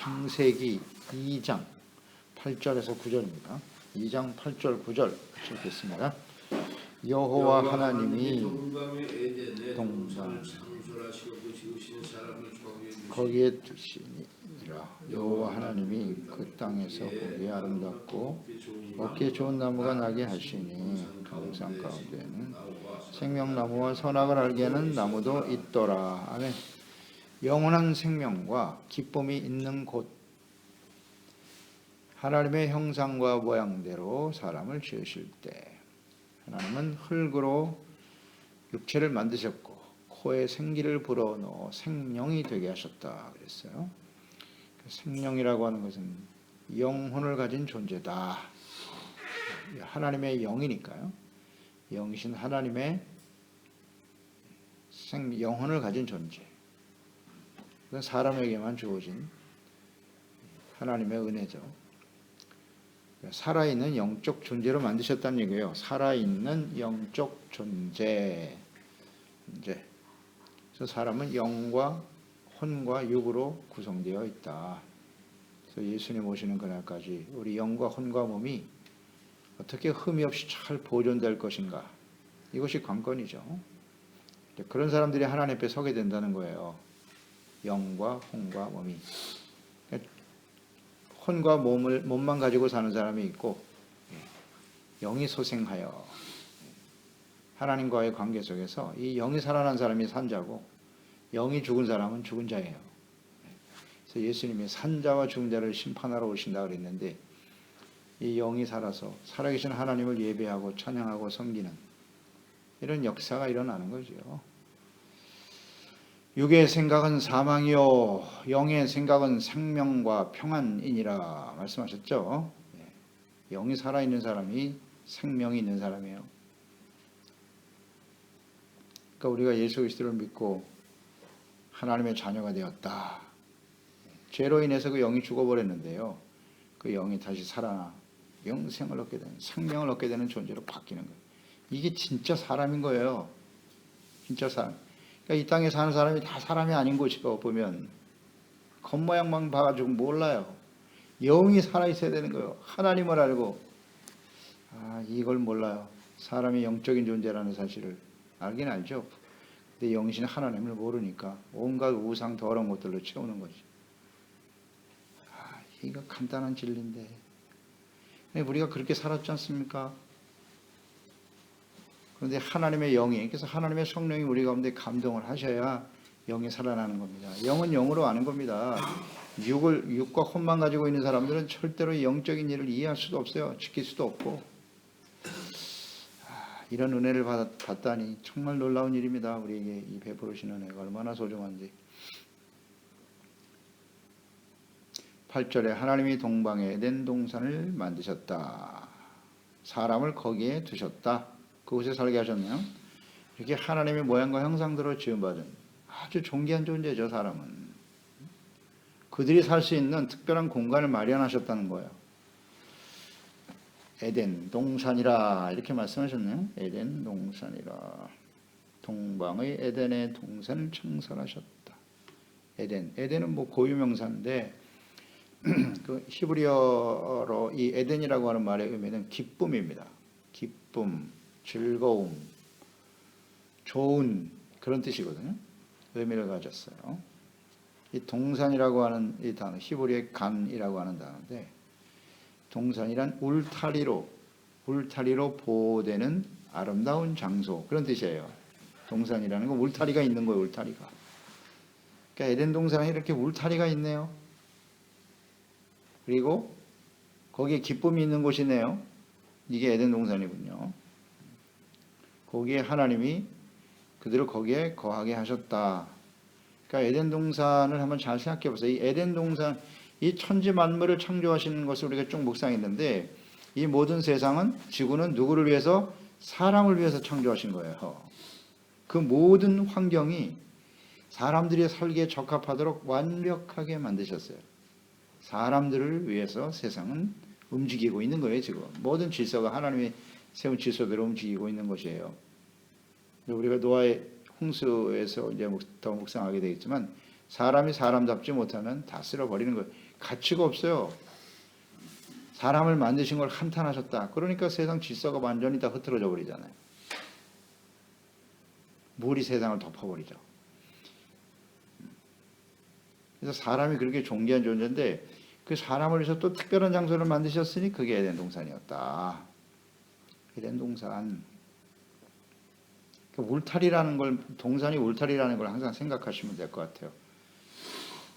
창세기 2장 8절에서 9절입니다. 2장 8절 9절 읽겠습니다. 여호와 하나님이 동산 거기에 두시니라. 여호와 하나님이 그 땅에서 보기에 아름답고 먹기에 좋은 나무가 나게 하시니 동산 가운데는 생명나무와 선악을 알게 하는 나무도 있더라. 아멘. 영원한 생명과 기쁨이 있는 곳, 하나님의 형상과 모양대로 사람을 지으실 때 하나님은 흙으로 육체를 만드셨고 코에 생기를 불어넣어 생명이 되게 하셨다 그랬어요. 생명이라고 하는 것은 영혼을 가진 존재다. 하나님의 영이니까요. 영이신 하나님의 영혼을 가진 존재. 그건 사람에게만 주어진 하나님의 은혜죠. 살아있는 영적 존재로 만드셨다는 얘기예요. 살아있는 영적 존재. 그래서 사람은 영과 혼과 육으로 구성되어 있다. 그래서 예수님 오시는 그날까지 우리 영과 혼과 몸이 어떻게 흠이 없이 잘 보존될 것인가. 이것이 관건이죠. 그런 사람들이 하나님 앞에 서게 된다는 거예요. 영과 혼과 몸이. 혼과 몸만 가지고 사는 사람이 있고 영이 소생하여 하나님과의 관계 속에서 이 영이 살아난 사람이 산자고 영이 죽은 사람은 죽은 자예요. 그래서 예수님이 산자와 죽은 자를 심판하러 오신다 그랬는데 이 영이 살아서 살아계신 하나님을 예배하고 찬양하고 섬기는 이런 역사가 일어나는 거죠. 육의 생각은 사망이요 영의 생각은 생명과 평안이니라 말씀하셨죠. 영이 살아있는 사람이 생명이 있는 사람이에요. 그러니까 우리가 예수 그리스도를 믿고 하나님의 자녀가 되었다. 죄로 인해서 그 영이 죽어버렸는데요. 그 영이 다시 살아나 영생을 얻게 되는, 생명을 얻게 되는 존재로 바뀌는 거예요. 이게 진짜 사람인 거예요. 진짜 사람. 그러니까 이 땅에 사는 사람이 다 사람이 아닌 것이고 보면 겉모양만 봐가지고 몰라요. 영이 살아있어야 되는 거예요. 하나님을 알고 이걸 몰라요. 사람이 영적인 존재라는 사실을 알긴 알죠. 근데 영이신 하나님을 모르니까 온갖 우상 더러운 것들로 채우는 거지. 이거 간단한 진리인데 우리가 그렇게 살았지 않습니까? 그런데 하나님의 영이, 그래서 하나님의 성령이 우리 가운데 감동을 하셔야 영이 살아나는 겁니다. 영은 영으로 아는 겁니다. 육과 혼만 가지고 있는 사람들은 절대로 영적인 일을 이해할 수도 없어요. 지킬 수도 없고. 이런 은혜를 받다니 정말 놀라운 일입니다. 우리에게 이 베풀으시는 은혜가 얼마나 소중한지. 8절에 하나님이 동방에 에덴 동산을 만드셨다. 사람을 거기에 두셨다. 그곳에 살게 하셨네요. 이렇게 하나님의 모양과 형상대로 지음받은 아주 존귀한 존재죠. 사람은. 그들이 살 수 있는 특별한 공간을 마련하셨다는 거예요. 에덴 동산이라 이렇게 말씀하셨네요. 에덴 동산이라. 동방의 에덴의 동산을 창설하셨다. 에덴은 뭐 고유명사인데 그 히브리어로 이 에덴이라고 하는 말의 의미는 기쁨입니다. 기쁨, 즐거움, 좋은 그런 뜻이거든요. 의미를 가졌어요. 이 동산이라고 하는 이 단어, 히브리의 간이라고 하는 단어인데 동산이란 울타리로 보호되는 아름다운 장소 그런 뜻이에요. 동산이라는 건 울타리가 있는 거예요. 울타리가. 그러니까 에덴 동산에 이렇게 울타리가 있네요. 그리고 거기에 기쁨이 있는 곳이네요. 이게 에덴 동산이군요. 거기에 하나님이 그들을 거기에 거하게 하셨다. 그러니까 에덴 동산을 한번 잘 생각해 보세요. 이 에덴 동산, 이 천지 만물을 창조하시는 것을 우리가 쭉 묵상했는데 이 모든 세상은 지구는 누구를 위해서? 사람을 위해서 창조하신 거예요. 그 모든 환경이 사람들이 살기에 적합하도록 완벽하게 만드셨어요. 사람들을 위해서 세상은 움직이고 있는 거예요. 지금 모든 질서가 하나님이 세운 질서대로 움직이고 있는 것이에요. 우리가 노아의 홍수에서 이제 더 묵상하게 되겠지만 사람이 사람답지 못하면 다 쓸어버리는 거예요. 가치가 없어요. 사람을 만드신 걸 한탄하셨다. 그러니까 세상 질서가 완전히 다 흐트러져 버리잖아요. 물이 세상을 덮어버리죠. 그래서 사람이 그렇게 존귀한 존재인데 그 사람을 위해서 또 특별한 장소를 만드셨으니 그게 에덴 동산이었다. 에덴 동산. 울타리라는 걸, 동산이 울타리라는 걸 항상 생각하시면 될 것 같아요.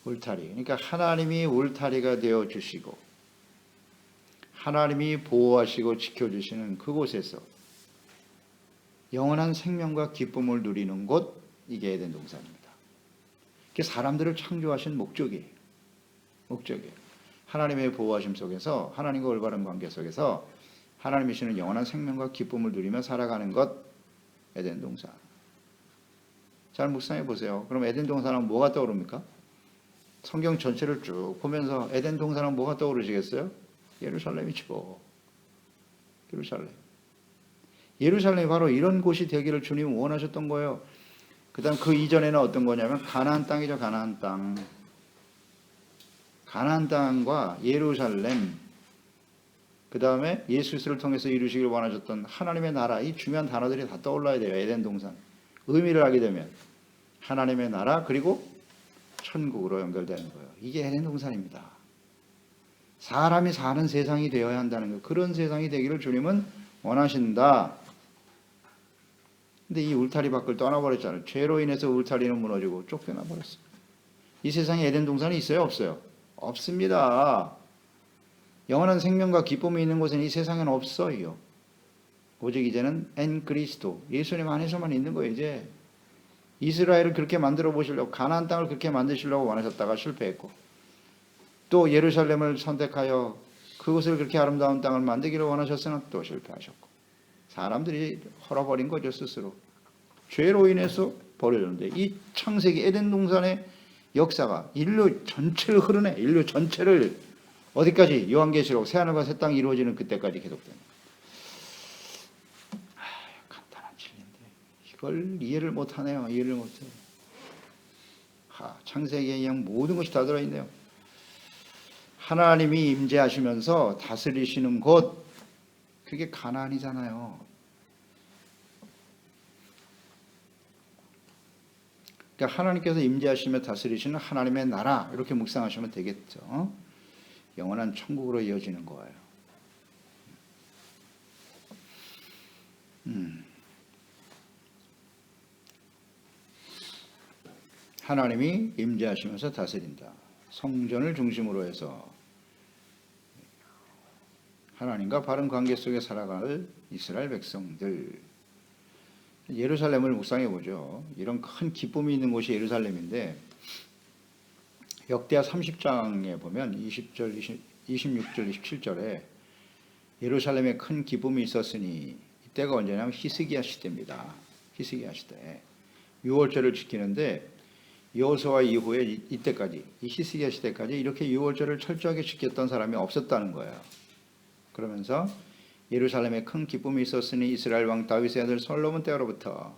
울타리. 그러니까 하나님이 울타리가 되어 주시고 하나님이 보호하시고 지켜주시는 그곳에서 영원한 생명과 기쁨을 누리는 곳, 이게 에덴 동산입니다. 그게 사람들을 창조하신 목적이에요. 목적이에요. 하나님의 보호하심 속에서, 하나님과 올바른 관계 속에서 하나님이 주시는 영원한 생명과 기쁨을 누리며 살아가는 것, 에덴 동산. 잘 묵상해 보세요. 그럼 에덴 동산하면 뭐가 떠오릅니까? 성경 전체를 쭉 보면서 에덴 동산하면 뭐가 떠오르시겠어요? 예루살렘이죠. 예루살렘. 예루살렘이 바로 이런 곳이 되기를 주님은 원하셨던 거예요. 그 다음 그 이전에는 어떤 거냐면 가나안 땅이죠. 가나안 땅. 가나안 땅과 예루살렘, 그 다음에 예수 그리스도를 통해서 이루시기를 원하셨던 하나님의 나라, 이 중요한 단어들이 다 떠올라야 돼요. 에덴 동산. 의미를 하게 되면 하나님의 나라 그리고 천국으로 연결되는 거예요. 이게 에덴 동산입니다. 사람이 사는 세상이 되어야 한다는 거. 그런 세상이 되기를 주님은 원하신다. 근데 이 울타리 밖을 떠나버렸잖아요. 죄로 인해서 울타리는 무너지고 쫓겨나 버렸어요. 이 세상에 에덴 동산이 있어요? 없어요? 없습니다. 영원한 생명과 기쁨이 있는 곳은 이 세상에는 없어요. 오직 이제는 엔 그리스도, 예수님 안에서만 있는 거예요. 이제 이스라엘을 그렇게 만들어 보시려고, 가나안 땅을 그렇게 만드시려고 원하셨다가 실패했고, 또 예루살렘을 선택하여 그곳을 그렇게 아름다운 땅을 만들기를 원하셨으나 또 실패하셨고, 사람들이 헐어버린 거죠. 스스로 죄로 인해서 버려졌는데, 이 창세기 에덴 동산의 역사가 인류 전체를 흐르네. 인류 전체를 어디까지? 요한계시록 새하늘과 새 땅이 이루어지는 그때까지 계속됩니다. 간단한 진리인데 이걸 이해를 못하네요. 이해를 못해요. 창세기에 그냥 모든 것이 다 들어있네요. 하나님이 임재하시면서 다스리시는 곳, 그게 가나안이잖아요. 그러니까 하나님께서 임재하시며 다스리시는 하나님의 나라, 이렇게 묵상하시면 되겠죠. 영원한 천국으로 이어지는 거예요. 하나님이 임재하시면서 다스린다. 성전을 중심으로 해서 하나님과 바른 관계 속에 살아갈 이스라엘 백성들. 예루살렘을 묵상해 보죠. 이런 큰 기쁨이 있는 곳이 예루살렘인데, 역대하 30장에 보면 20절, 26절, 27절에 예루살렘에 큰 기쁨이 있었으니, 이때가 언제냐면 히스기야 시대입니다. 히스기야 시대. 유월절을 지키는데 여호수아 이후에 이때까지, 이 히스기야 시대까지 이렇게 유월절을 철저하게 지켰던 사람이 없었다는 거예요. 그러면서 예루살렘에 큰 기쁨이 있었으니 이스라엘 왕 다윗의 아들 솔로몬부터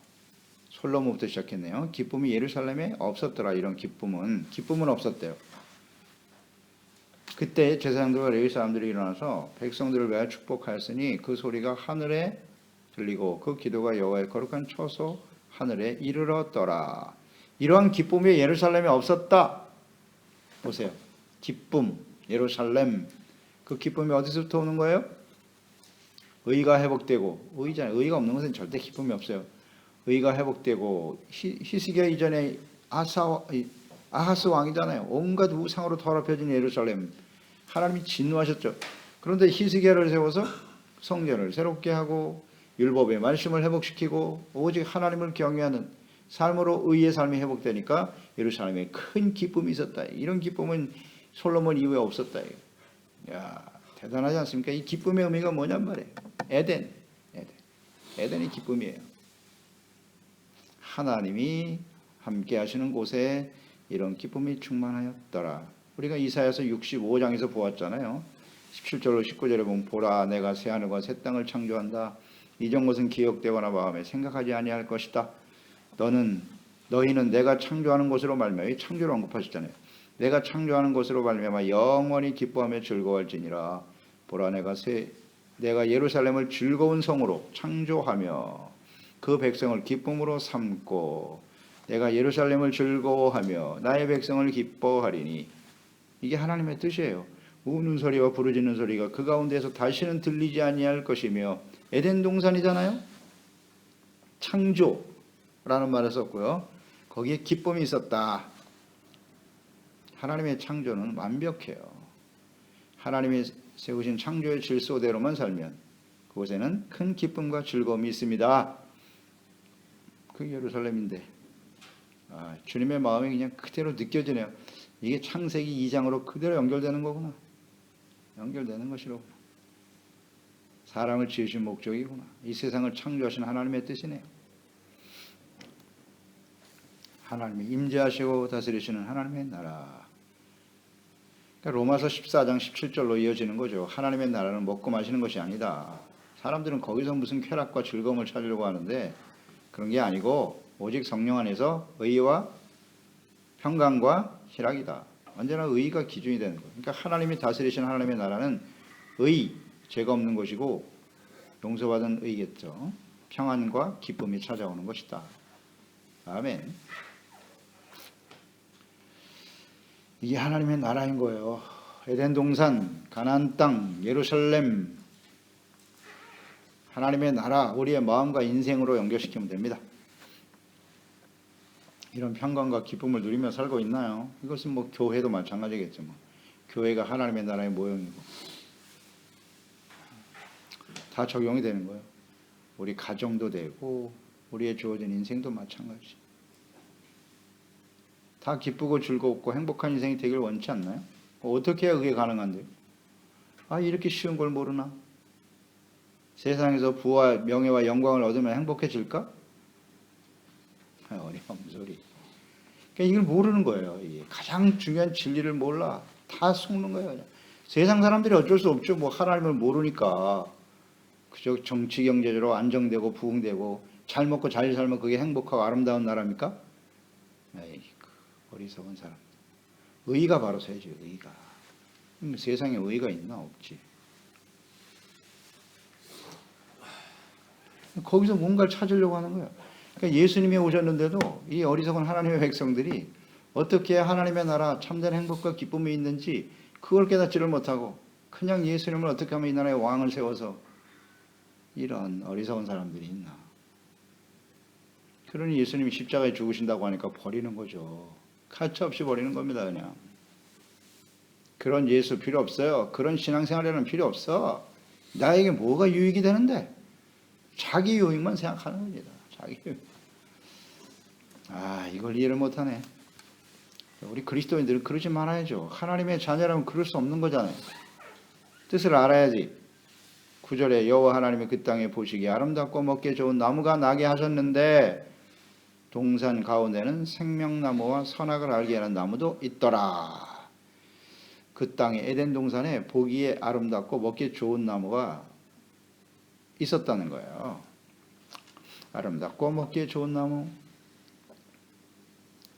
시작했네요. 기쁨이 예루살렘에 없었더라. 이런 기쁨은 없었대요. 그때 제사장들과 레위 사람들이 일어나서 백성들을 위하여 축복하였으니 그 소리가 하늘에 들리고 그 기도가 여호와의 거룩한 처소 하늘에 이르렀더라. 이러한 기쁨이 예루살렘에 없었다. 보세요. 기쁨, 예루살렘. 그 기쁨이 어디서부터 오는 거예요? 의가 회복되고, 의가 없는 것은 절대 기쁨이 없어요. 의가 회복되고, 히스기야 이전에 아하스 왕이잖아요. 온갖 우상으로 더럽혀진 예루살렘. 하나님이 진노하셨죠. 그런데 히스기야를 세워서 성전을 새롭게 하고 율법의 말씀을 회복시키고 오직 하나님을 경외하는 삶으로 의의 삶이 회복되니까 예루살렘에 큰 기쁨이 있었다. 이런 기쁨은 솔로몬 이후에 없었다. 야, 대단하지 않습니까? 이 기쁨의 의미가 뭐냔 말이에요. 에덴이 기쁨이에요. 하나님이 함께 하시는 곳에 이런 기쁨이 충만하였더라. 우리가 이사야서 65장에서 보았잖아요. 17절로 19절에 보면 보라 내가 새하늘과 새 땅을 창조한다. 이전 것은 기억되거나 마음에 생각하지 아니할 것이다. 너는 너희는 내가 창조하는 것으로 말미암아, 창조를 언급하셨잖아요. 내가 창조하는 것으로 말미암아 영원히 기뻐하며 즐거워할지니라. 보라, 내가 예루살렘을 즐거운 성으로 창조하며 그 백성을 기쁨으로 삼고 내가 예루살렘을 즐거워하며 나의 백성을 기뻐하리니. 이게 하나님의 뜻이에요. 우는 소리와 부르짖는 소리가 그 가운데서 다시는 들리지 아니할 것이며. 에덴 동산이잖아요. 창조라는 말을 썼고요. 거기에 기쁨이 있었다. 하나님의 창조는 완벽해요. 하나님이 세우신 창조의 질서대로만 살면 그곳에는 큰 기쁨과 즐거움이 있습니다. 그게 예루살렘인데 주님의 마음이 그냥 그대로 느껴지네요. 이게 창세기 2장으로 그대로 연결되는 거구나. 연결되는 것이로구나. 사람을 지으신 목적이구나. 이 세상을 창조하신 하나님의 뜻이네요. 하나님이 임재하시고 다스리시는 하나님의 나라. 그러니까 로마서 14장 17절로 이어지는 거죠. 하나님의 나라는 먹고 마시는 것이 아니다. 사람들은 거기서 무슨 쾌락과 즐거움을 찾으려고 하는데 그런 게 아니고 오직 성령 안에서 의와 평강과 희락이다. 언제나 의가 기준이 되는 거예요. 그러니까 하나님이 다스리시는 하나님의 나라는 의, 죄가 없는 것이고 용서받은 의겠죠. 평안과 기쁨이 찾아오는 것이다. 아멘. 이게 하나님의 나라인 거예요. 에덴 동산, 가나안 땅, 예루살렘, 하나님의 나라, 우리의 마음과 인생으로 연결시키면 됩니다. 이런 평강과 기쁨을 누리며 살고 있나요? 이것은 뭐 교회도 마찬가지겠죠. 교회가 하나님의 나라의 모형이고 다 적용이 되는 거예요. 우리 가정도 되고 우리의 주어진 인생도 마찬가지. 다 기쁘고 즐겁고 행복한 인생이 되길 원치 않나요? 어떻게 해야 그게 가능한데요? 이렇게 쉬운 걸 모르나? 세상에서 부와 명예와 영광을 얻으면 행복해질까? 어려운 소리. 그러니까 이걸 모르는 거예요. 이게 가장 중요한 진리를 몰라. 다 속는 거예요. 그냥. 세상 사람들이 어쩔 수 없죠. 하나님을 모르니까. 그저 정치 경제적으로 안정되고 부흥되고 잘 먹고 잘 살면 그게 행복하고 아름다운 나라입니까? 어리석은 사람. 의가 바로 서야지. 의가. 세상에 의가 있나? 없지. 거기서 뭔가를 찾으려고 하는 거예요. 그러니까 예수님이 오셨는데도 이 어리석은 하나님의 백성들이 어떻게 하나님의 나라 참된 행복과 기쁨이 있는지 그걸 깨닫지를 못하고 그냥 예수님을 어떻게 하면 이 나라의 왕을 세워서 이런 어리석은 사람들이 있나. 그러니 예수님이 십자가에 죽으신다고 하니까 버리는 거죠. 가차없이 버리는 겁니다. 그냥. 그런 예수 필요 없어요. 그런 신앙생활에는 필요 없어. 나에게 뭐가 유익이 되는데 자기 유익만 생각하는 겁니다. 자기 유익. 이걸 이해를 못하네. 우리 그리스도인들은 그러지 말아야죠. 하나님의 자녀라면 그럴 수 없는 거잖아요. 뜻을 알아야지. 9절에 여호와 하나님이 그 땅에 보시기에 아름답고 먹기에 좋은 나무가 나게 하셨는데 동산 가운데는 생명나무와 선악을 알게 하는 나무도 있더라. 그 땅에 에덴 동산에 보기에 아름답고 먹기에 좋은 나무가 있었다는 거예요. 아름답고 먹기에 좋은 나무.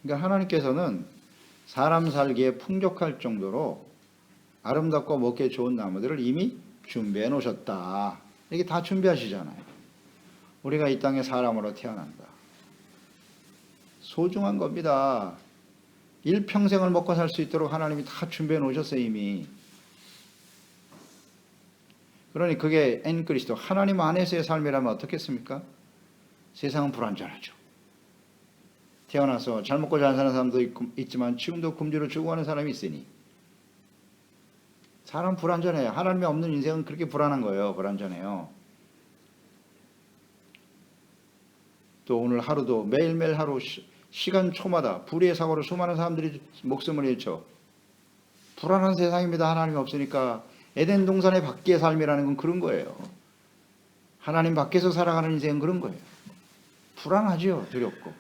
그러니까 하나님께서는 사람 살기에 풍족할 정도로 아름답고 먹기에 좋은 나무들을 이미 준비해 놓으셨다. 이게 다 준비하시잖아요. 우리가 이 땅에 사람으로 태어난다. 소중한 겁니다. 일평생을 먹고 살 수 있도록 하나님이 다 준비해 놓으셨어요. 이미. 그러니 그게 엔그리스도 하나님 안에서의 삶이라면 어떻겠습니까? 세상은 불완전하죠. 태어나서 잘 먹고 잘 사는 사람도 있지만 지금도 굶주려 죽어가는 사람이 있으니 사람 불완전해요. 하나님이 없는 인생은 그렇게 불안한 거예요. 불완전해요. 또 오늘 하루도 매일매일 하루 시간 초마다 불의의 사고로 수많은 사람들이 목숨을 잃죠. 불안한 세상입니다. 하나님이 없으니까. 에덴 동산의 밖의 삶이라는 건 그런 거예요. 하나님 밖에서 살아가는 인생은 그런 거예요. 불안하죠. 두렵고.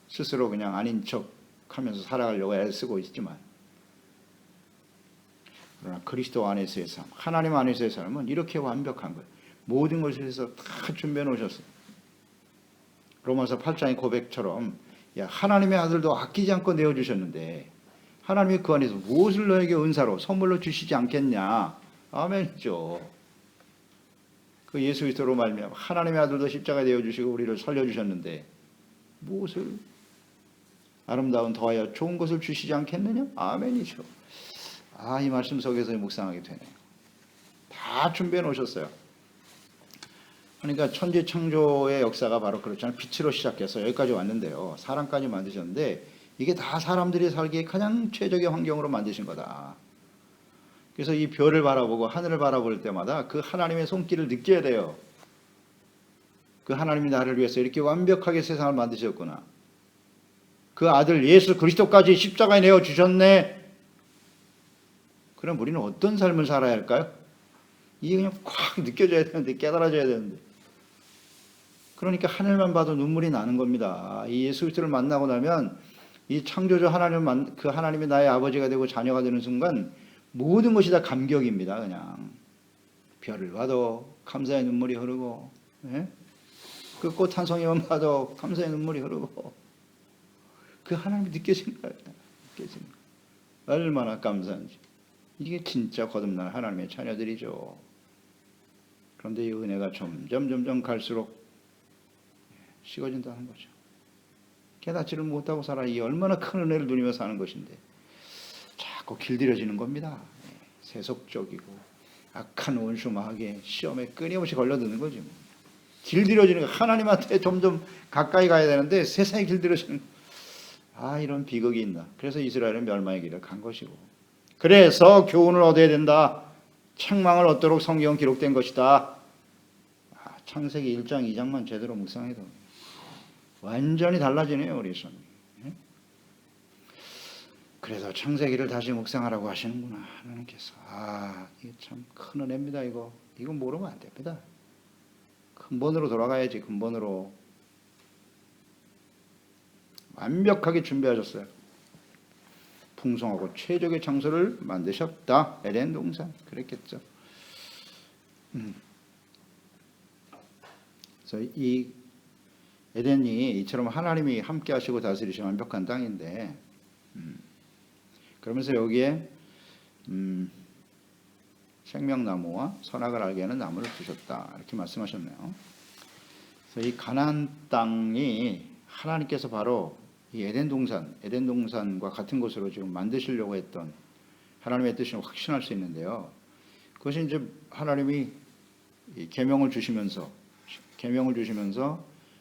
스스로 그냥 아닌 척 하면서 살아가려고 애쓰고 있지만 그러나 그리스도 안에서의 삶, 하나님 안에서의 삶은 이렇게 완벽한 거예요. 모든 것을 해서 다 준비해 놓으셨어요. 로마서 8장의 고백처럼 야, 하나님의 아들도 아끼지 않고 내어주셨는데 하나님이 그 안에서 무엇을 너에게 은사로 선물로 주시지 않겠냐. 아멘이죠. 그 예수 그리스도로 말미암아 하나님의 아들도 십자가에 내어주시고 우리를 살려주셨는데 무엇을 아름다운 더하여 좋은 것을 주시지 않겠느냐. 아멘이죠. 이 말씀 속에서 묵상하게 되네요. 다 준비해 놓으셨어요. 그러니까 천지 창조의 역사가 바로 그렇잖아요. 빛으로 시작해서 여기까지 왔는데요. 사람까지 만드셨는데 이게 다 사람들이 살기에 가장 최적의 환경으로 만드신 거다. 그래서 이 별을 바라보고 하늘을 바라볼 때마다 그 하나님의 손길을 느껴야 돼요. 그 하나님이 나를 위해서 이렇게 완벽하게 세상을 만드셨구나. 그 아들 예수 그리스도까지 십자가에 내어주셨네. 그럼 우리는 어떤 삶을 살아야 할까요? 이게 그냥 콱 느껴져야 되는데, 깨달아져야 되는데. 그러니까 하늘만 봐도 눈물이 나는 겁니다. 이 예수 그리스도를 만나고 나면 이 창조주 하나님, 그 하나님이 나의 아버지가 되고 자녀가 되는 순간 모든 것이 다 감격입니다. 그냥 별을 봐도 감사의 눈물이 흐르고, 그 꽃 한 송이만 봐도 감사의 눈물이 흐르고, 그 하나님이 느껴지는 거예요. 느껴지는 거예요. 얼마나 감사한지. 이게 진짜 거듭난 하나님의 자녀들이죠. 그런데 이 은혜가 점점 갈수록 식어진다는 거죠. 깨닫지를 못하고 살아. 이 얼마나 큰 은혜를 누리며 사는 것인데 자꾸 길들여지는 겁니다. 세속적이고 악한 원수 마귀의 시험에 끊임없이 걸려드는 거죠. 길들여지는 거. 하나님한테 점점 가까이 가야 되는데 세상에 길들여지는 거. 이런 비극이 있나. 그래서 이스라엘은 멸망의 길을 간 것이고, 그래서 교훈을 얻어야 된다. 책망을 얻도록 성경은 기록된 것이다. 창세기 1장 2장만 제대로 묵상해도 완전히 달라지네요, 우리 삶이. 그래서 창세기를 다시 묵상하라고 하시는구나, 하나님께서. 이게 참 큰 은혜입니다. 이거 모르면 안 됩니다. 근본으로 돌아가야지. 근본으로. 완벽하게 준비하셨어요. 풍성하고 최적의 장소를 만드셨다. 에덴 동산. 그랬겠죠. 그래서 이 에덴이 이처럼 하나님이 함께 하시고 다스리신 완벽한 땅인데, 그러면서 여기에 생명나무와 선악을 알게 하는 나무를 주셨다. 이렇게 말씀하셨네요. 그래서 이 가나안 땅이 하나님께서 바로 이 에덴 동산과 같은 곳으로 지금 만드시려고 했던 하나님의 뜻을 확신할 수 있는데요. 그것이 이제 하나님이 계명을 주시면서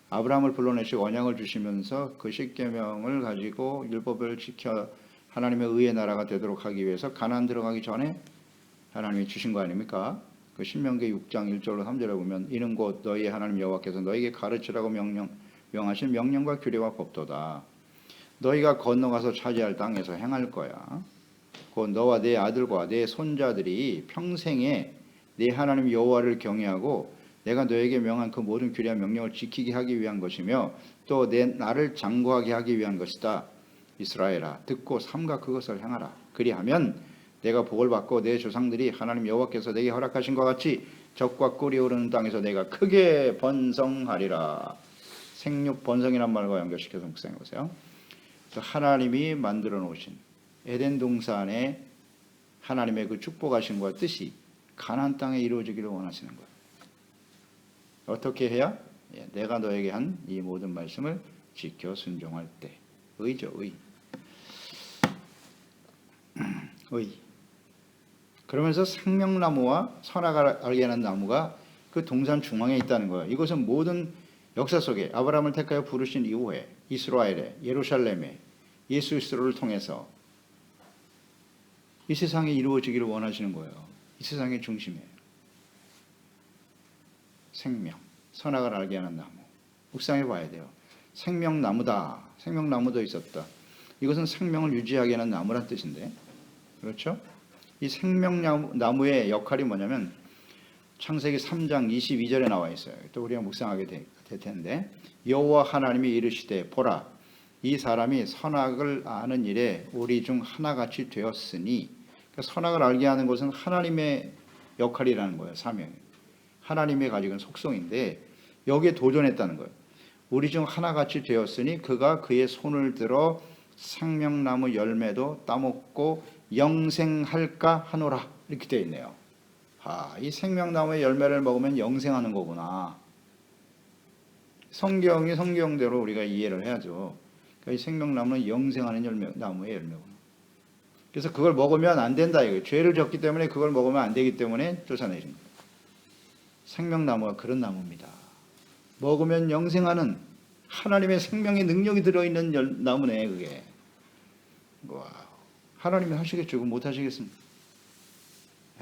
아브라함을 불러내시고 언약을 주시면서 그 십계명을 가지고 율법을 지켜 하나님의 의의 나라가 되도록 하기 위해서 가나안 들어가기 전에 하나님이 주신 거 아닙니까? 그 신명기 6장 1절로 3절에 보면 이는 곧 너희의 하나님 여호와께서 너희에게 가르치라고 명하신 명령과 규례와 법도다. 너희가 건너가서 차지할 땅에서 행할 거야. 곧 너와 네 아들과 네 손자들이 평생에 네 하나님 여호와를 경외하고 내가 너에게 명한 그 모든 규례와 명령을 지키게 하기 위한 것이며 또 내 나를 장구하게 하기 위한 것이다. 이스라엘아, 듣고 삼가 그것을 행하라. 그리하면 내가 복을 받고 내 조상들이 하나님 여호와께서 내게 허락하신 것 같이 적과 꿀이 오르는 땅에서 내가 크게 번성하리라. 생육 번성이란 말과 연결시켜서 묵상해 보세요. 하나님이 만들어 놓으신 에덴 동산에 하나님의 그 축복하심과 뜻이 가나안 땅에 이루어지기를 원하시는 거예요. 어떻게 해야? 내가 너에게 한 이 모든 말씀을 지켜 순종할 때. 의죠, 의. 의. 그러면서 생명나무와 선악을 알게 하는 나무가 그 동산 중앙에 있다는 거예요. 이것은 모든 역사 속에 아브라함을 택하여 부르신 이후에 이스라엘에, 예루살렘에 예수 그리스도를 통해서 이 세상에 이루어지기를 원하시는 거예요. 이 세상의 중심이에요. 생명, 선악을 알게 하는 나무. 묵상해 봐야 돼요. 생명나무다. 생명나무도 있었다. 이것은 생명을 유지하게 하는 나무란 뜻인데, 그렇죠? 이 생명나무의 역할이 뭐냐면 창세기 3장 22절에 나와 있어요. 또 우리가 묵상하게 될 텐데, 여호와 하나님이 이르시되 보라, 이 사람이 선악을 아는 일에 우리 중 하나같이 되었으니, 그러니까 선악을 알게 하는 것은 하나님의 역할이라는 거예요. 사명이. 하나님의 가지고 있는 속성인데 여기에 도전했다는 거예요. 우리 중 하나같이 되었으니 그가 그의 손을 들어 생명나무 열매도 따먹고 영생할까 하노라. 이렇게 되어 있네요. 이 생명나무의 열매를 먹으면 영생하는 거구나. 성경이 성경대로 우리가 이해를 해야죠. 그러니까 이 생명나무는 영생하는 나무의 열매구나. 그래서 그걸 먹으면 안 된다 이거예요. 죄를 졌기 때문에 그걸 먹으면 안 되기 때문에 쫓아내신 거예요. 생명나무가 그런 나무입니다. 먹으면 영생하는 하나님의 생명의 능력이 들어있는 나무네 그게. 와, 하나님이 하시겠죠. 그거 못 하시겠습니까?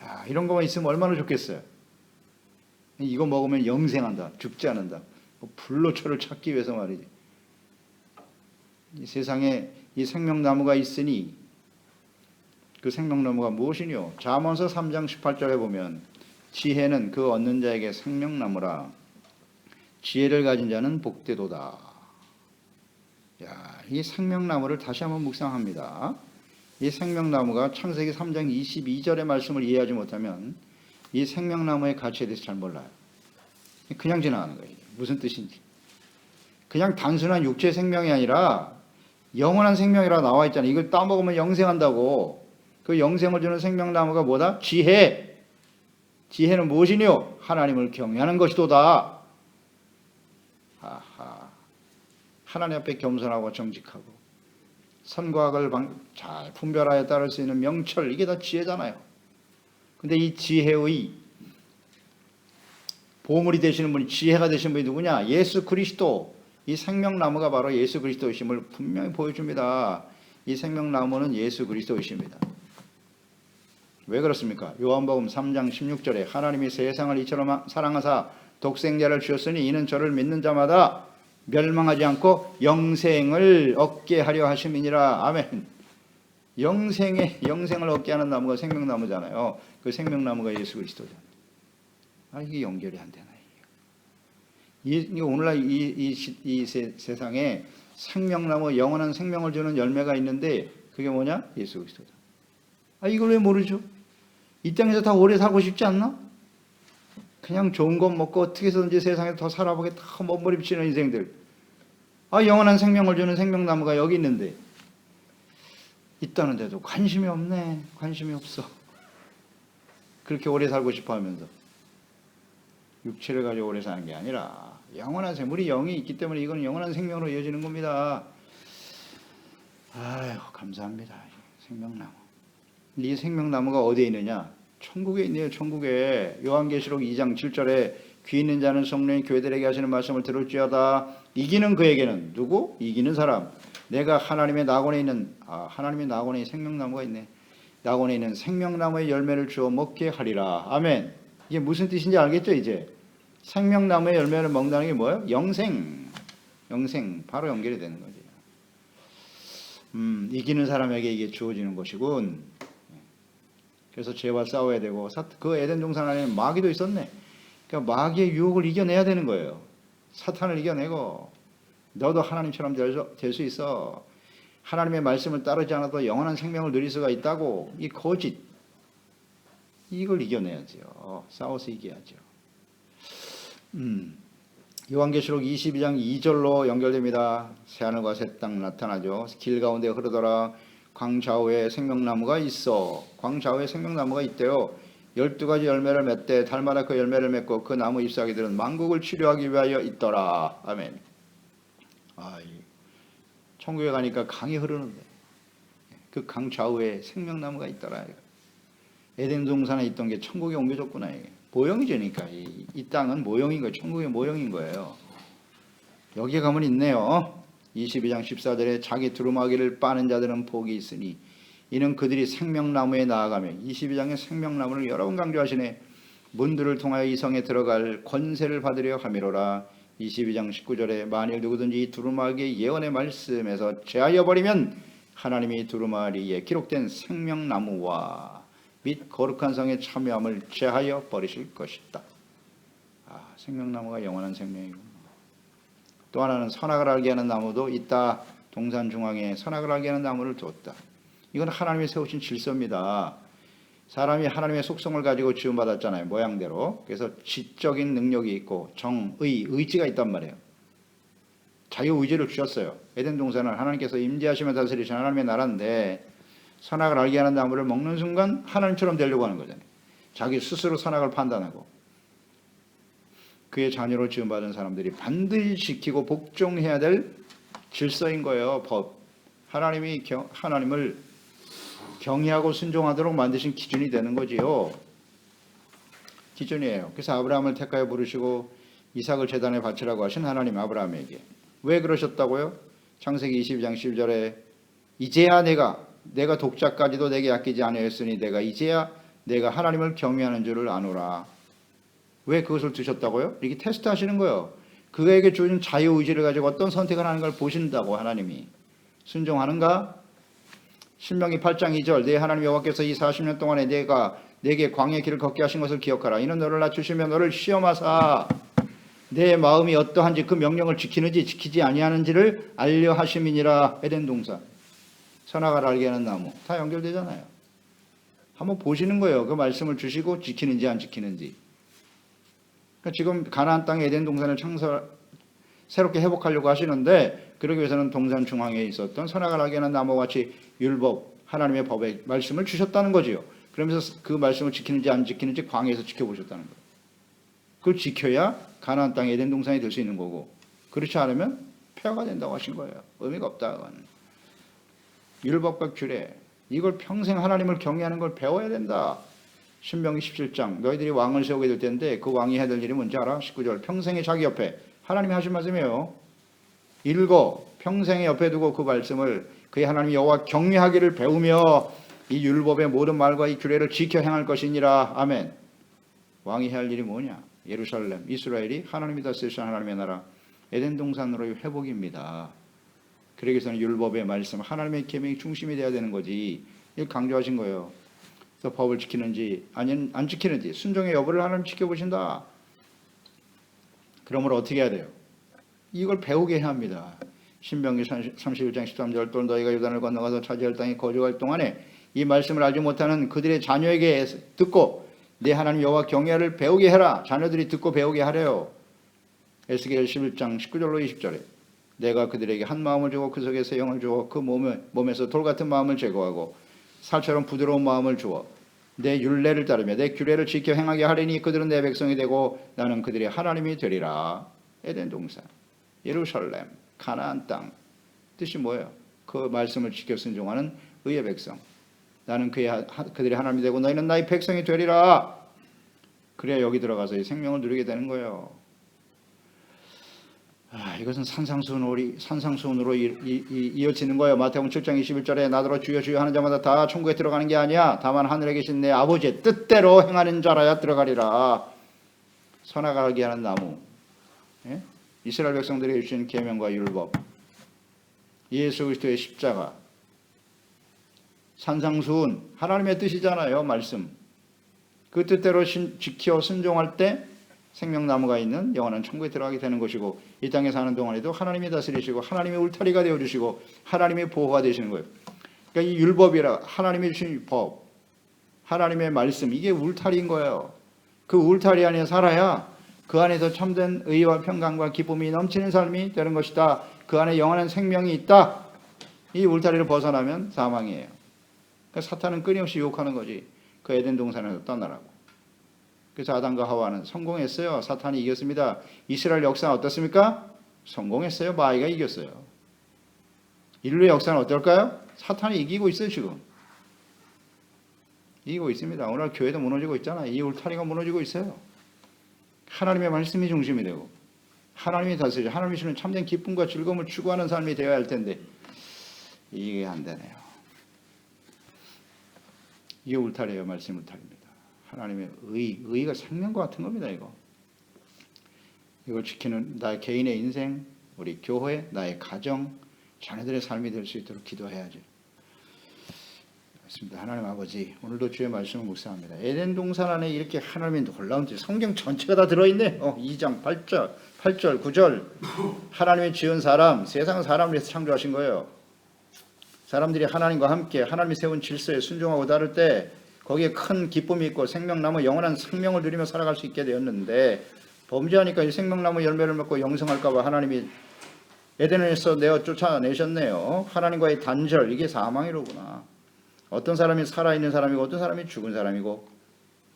야, 이런 거만 있으면 얼마나 좋겠어요. 이거 먹으면 영생한다. 죽지 않는다. 불로초를 찾기 위해서 말이지. 이 세상에 이 생명나무가 있으니 그 생명나무가 무엇이뇨? 잠언서 3장 18절에 보면 지혜는 그 얻는 자에게 생명나무라. 지혜를 가진 자는 복되도다. 야, 이 생명나무를 다시 한번 묵상합니다. 이 생명나무가 창세기 3장 22절의 말씀을 이해하지 못하면 이 생명나무의 가치에 대해서 잘 몰라요. 그냥 지나가는 거예요. 무슨 뜻인지. 그냥 단순한 육체 생명이 아니라 영원한 생명이라 나와 있잖아요. 이걸 따먹으면 영생한다고. 그 영생을 주는 생명나무가 뭐다? 지혜. 지혜는 무엇이뇨? 하나님을 경외하는 것이도다. 하나님 앞에 겸손하고 정직하고 선과 악을 잘 분별하여 따를 수 있는 명철, 이게 다 지혜잖아요. 근데 이 지혜의 보물이 되시는 분이, 지혜가 되신 분이 누구냐? 예수 그리스도. 이 생명나무가 바로 예수 그리스도이심을 분명히 보여줍니다. 이 생명나무는 예수 그리스도이십니다. 왜 그렇습니까? 요한복음 3장 16절에 하나님이 세상을 이처럼 사랑하사 독생자를 주셨으니 이는 저를 믿는 자마다 멸망하지 않고 영생을 얻게 하려 하심이니라. 아멘. 영생을 얻게 하는 나무가 생명나무잖아요. 그 생명나무가 예수 그리스도잖아요. 이게 연결이 안 되나 이게. 오늘날 이 세상에 생명나무, 영원한 생명을 주는 열매가 있는데 그게 뭐냐? 예수 그리스도다. 이걸 왜 모르죠? 이 땅에서 다 오래 살고 싶지 않나? 그냥 좋은 것 먹고 어떻게 해서든지 세상에 더 살아보겠다 몸부림치는 인생들. 영원한 생명을 주는 생명나무가 여기 있는데 있다는데도 관심이 없네. 관심이 없어. 그렇게 오래 살고 싶어 하면서 육체를 가지고 오래 사는 게 아니라 영원한 생명, 우리 영이 있기 때문에 이건 영원한 생명으로 이어지는 겁니다. 아유, 감사합니다. 생명나무. 이 생명나무가 어디에 있느냐? 천국에 있네요. 천국에. 요한계시록 2장 7절에 귀 있는 자는 성령이 교회들에게 하시는 말씀을 들을지어다. 이기는 그에게는, 누구? 이기는 사람. 내가 하나님의 낙원에 있는, 하나님의 낙원에 생명나무가 있네. 낙원에 있는 생명나무의 열매를 주어 먹게 하리라. 아멘. 이게 무슨 뜻인지 알겠죠 이제? 생명나무의 열매를 먹는다는 게 뭐예요? 영생. 바로 연결이 되는 거죠. 이기는 사람에게 이게 주어지는 것이군. 그래서 죄와 싸워야 되고, 그 에덴 동산 안에는 마귀도 있었네. 그러니까 마귀의 유혹을 이겨내야 되는 거예요. 사탄을 이겨내고 너도 하나님처럼 될 수 있어. 하나님의 말씀을 따르지 않아도 영원한 생명을 누릴 수가 있다고. 이 거짓, 이걸 이겨내야죠. 싸워서 이겨야죠. 요한계시록 22장 2절로 연결됩니다. 새하늘과 새 땅 나타나죠. 길 가운데 흐르더라. 광좌우에 생명나무가 있어. 광좌우에 생명나무가 있대요. 12가지 열매를 맺되 달마다 그 열매를 맺고 그 나무 잎사귀들은 만국을 치료하기 위하여 있더라. 아멘. 천국에 가니까 강이 흐르는데 그 강 좌우에 생명나무가 있더라. 에덴 동산에 있던 게 천국에 옮겨졌구나. 이게 모형이죠. 그러니까 이 땅은 모형인 거예요. 천국의 모형인 거예요. 여기에 가면 있네요. 22장 14절에 자기 두루마기를 빠는 자들은 복이 있으니 이는 그들이 생명나무에 나아가며, 22장의 생명나무를 여러 번 강조하시네. 문들을 통하여 이 성에 들어갈 권세를 받으려 함이로라. 22장 19절에 만일 누구든지 이 두루마기의 예언의 말씀에서 제하여 버리면 하나님이 두루마리에 기록된 생명나무와 및 거룩한 성에 참여함을 제하여 버리실 것이다. 생명나무가 영원한 생명이고, 또 하나는 선악을 알게 하는 나무도 있다. 동산 중앙에 선악을 알게 하는 나무를 두었다. 이건 하나님이 세우신 질서입니다. 사람이 하나님의 속성을 가지고 지음받았잖아요. 모양대로. 그래서 지적인 능력이 있고 의지가 있단 말이에요. 자유의지를 주셨어요. 에덴 동산은 하나님께서 임재하시며 다스리신 하나님의 나라인데 선악을 알게 하는 나무를 먹는 순간 하나님처럼 되려고 하는 거잖아요. 자기 스스로 선악을 판단하고 그의 자녀로 지음받은 사람들이 반드시 지키고 복종해야 될 질서인 거예요. 법. 하나님을 경외하고 순종하도록 만드신 기준이 되는 거지요. 기준이에요. 그래서 아브라함을 택하여 부르시고 이삭을 제단에 바치라고 하신 하나님 아브라함에게 왜 그러셨다고요? 창세기 22장 10절에 이제야 내가 독자까지도 내게 아끼지 아니하였으니 이제야 내가 하나님을 경외하는 줄을 아노라. 왜 그것을 두셨다고요? 이렇게 테스트 하시는 거예요. 그에게 주신 자유의지를 가지고 어떤 선택을 하는 걸 보신다고. 하나님이 순종하는가? 신명기 8장 2절 내 하나님 여호와께서 이 40년 동안에 내게 광야의 길을 걷게 하신 것을 기억하라. 이는 너를 낮추시며 너를 시험하사 내 마음이 어떠한지 그 명령을 지키는지 지키지 아니하는지를 알려 하심이니라. 에덴 동산. 선악을 알게 하는 나무. 다 연결되잖아요. 한번 보시는 거예요. 그 말씀을 주시고 지키는지 안 지키는지. 그러니까 지금 가나안 땅의 에덴 동산을 새롭게 회복하려고 하시는데 그러기 위해서는 동산 중앙에 있었던 선악을 알게 하는 나무와 같이 율법, 하나님의 법의 말씀을 주셨다는 거지요. 그러면서 그 말씀을 지키는지 안 지키는지 광야에서 지켜보셨다는 거예요. 그걸 지켜야 가나안 땅의 에덴 동산이 될 수 있는 거고 그렇지 않으면 폐허가 된다고 하신 거예요. 의미가 없다고 하는. 율법과 규례 이걸 평생 하나님을 경외하는 걸 배워야 된다. 신명기 17장 너희들이 왕을 세우게 될 텐데 그 왕이 해야 될 일이 뭔지 알아? 19절 평생에 자기 옆에 하나님이 하신 말씀이에요. 읽어 평생에 옆에 두고 그 말씀을 그의 하나님 여호와 경외하기를 배우며 이 율법의 모든 말과 이 규례를 지켜 행할 것이니라. 아멘. 왕이 해야 할 일이 뭐냐? 예루살렘 이스라엘이 하나님이 다스리신 하나님의 나라 에덴 동산으로의 회복입니다. 그러기 위해서는 율법의 말씀 하나님의 계명이 중심이 되어야 되는 거지. 이걸 강조하신 거예요. 그래서 법을 지키는지 아니면 안 지키는지 순종의 여부를 하나님 지켜보신다. 그러므로 어떻게 해야 돼요? 이걸 배우게 해야 합니다. 신명기 31장 13절 또 너희가 요단을 건너가서 차지할 땅에 거주할 동안에 이 말씀을 알지 못하는 그들의 자녀에게 듣고 내 하나님 여호와 경외를 배우게 해라. 자녀들이 듣고 배우게 하래요. 에스겔 11장 19절로 20절에 내가 그들에게 한 마음을 주고 그 속에서 영을 주어 그 몸에서 돌 같은 마음을 제거하고 살처럼 부드러운 마음을 주어 내 율례를 따르며 내 규례를 지켜 행하게 하리니 그들은 내 백성이 되고 나는 그들의 하나님이 되리라. 에덴 동산, 예루살렘, 가나안 땅. 뜻이 뭐예요? 그 말씀을 지켜 순종하는 의의 백성. 나는 그들의 하나님이 되고 너희는 나의 백성이 되리라. 그래야 여기 들어가서 이 생명을 누리게 되는 거예요. 이것은 산상수훈으로 이어지는 거예요. 마태복음 7장 21절에 나더러 주여 주여 하는 자마다 다 천국에 들어가는 게 아니야. 다만 하늘에 계신 내 아버지의 뜻대로 행하는 자라야 들어가리라. 선악을 알게 하는 나무. 예? 이스라엘 백성들에게 주신 계명과 율법. 예수 그리스도의 십자가. 산상수훈. 하나님의 뜻이잖아요. 말씀. 그 뜻대로 지켜 순종할 때 생명나무가 있는 영원한 천국에 들어가게 되는 것이고 이 땅에 사는 동안에도 하나님이 다스리시고 하나님의 울타리가 되어주시고 하나님의 보호가 되시는 거예요. 그러니까 이 율법이라 하나님이 주신 법, 하나님의 말씀 이게 울타리인 거예요. 그 울타리 안에 살아야 그 안에서 참된 의와 평강과 기쁨이 넘치는 삶이 되는 것이다. 그 안에 영원한 생명이 있다. 이 울타리를 벗어나면 사망이에요. 그러니까 사탄은 끊임없이 유혹하는 거지. 그 에덴 동산에서 떠나라고. 그래서 아담과 하와는 성공했어요. 사탄이 이겼습니다. 이스라엘 역사는 어떻습니까? 성공했어요. 마귀가 이겼어요. 인류의 역사는 어떨까요? 사탄이 이기고 있어요. 지금. 이기고 있습니다. 오늘 교회도 무너지고 있잖아요. 이 울타리가 무너지고 있어요. 하나님의 말씀이 중심이 되고 하나님이 다스리죠. 하나님이 주는 참된 기쁨과 즐거움을 추구하는 삶이 되어야 할 텐데 이게 안 되네요. 이게 울타리예요. 말씀 울타리입니다. 하나님의 의가 생명과 같은 겁니다. 이걸 지키는 나의 개인의 인생, 우리 교회, 나의 가정, 자녀들의 삶이 될 수 있도록 기도해야죠. 그렇습니다. 하나님 아버지, 오늘도 주의 말씀을 묵상합니다. 에덴 동산 안에 이렇게 하나님의 놀라운 성경 전체가 다 들어있네. 2장 8절, 9절. 하나님이 지은 사람, 세상은 사람을 위해서 창조하신 거예요. 사람들이 하나님과 함께 하나님이 세운 질서에 순종하고 따를 때 거기에 큰 기쁨이 있고 생명나무 영원한 생명을 누리며 살아갈 수 있게 되었는데 범죄하니까 이 생명나무 열매를 맺고 영생할까 봐 하나님이 에덴에서 내어 쫓아내셨네요. 하나님과의 단절, 이게 사망이로구나. 어떤 사람이 살아있는 사람이고 어떤 사람이 죽은 사람이고,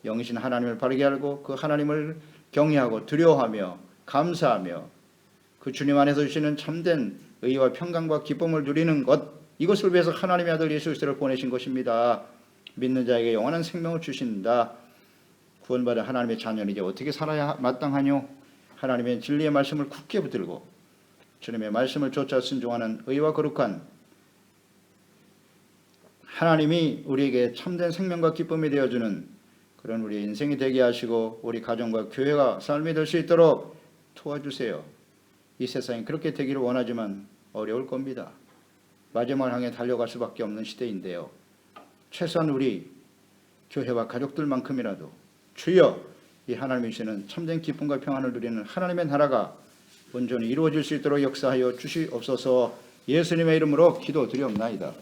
영이신 하나님을 바르게 알고 그 하나님을 경외하고 두려워하며 감사하며 그 주님 안에서 주시는 참된 의와 평강과 기쁨을 누리는 것, 이것을 위해서 하나님의 아들 예수 그리스도를 보내신 것입니다. 믿는 자에게 영원한 생명을 주신다. 구원받은 하나님의 자녀는 이제 어떻게 살아야 마땅하뇨? 하나님의 진리의 말씀을 굳게 붙들고 주님의 말씀을 쫓아 순종하는 의와 거룩한, 하나님이 우리에게 참된 생명과 기쁨이 되어주는 그런 우리의 인생이 되게 하시고 우리 가정과 교회가 삶이 될 수 있도록 도와주세요. 이 세상이 그렇게 되기를 원하지만 어려울 겁니다. 마지막을 향해 달려갈 수밖에 없는 시대인데요. 최소한 우리 교회와 가족들만큼이라도 주여, 이 하나님이 주시는 참된 기쁨과 평안을 누리는 하나님의 나라가 온전히 이루어질 수 있도록 역사하여 주시옵소서. 예수님의 이름으로 기도드리옵나이다.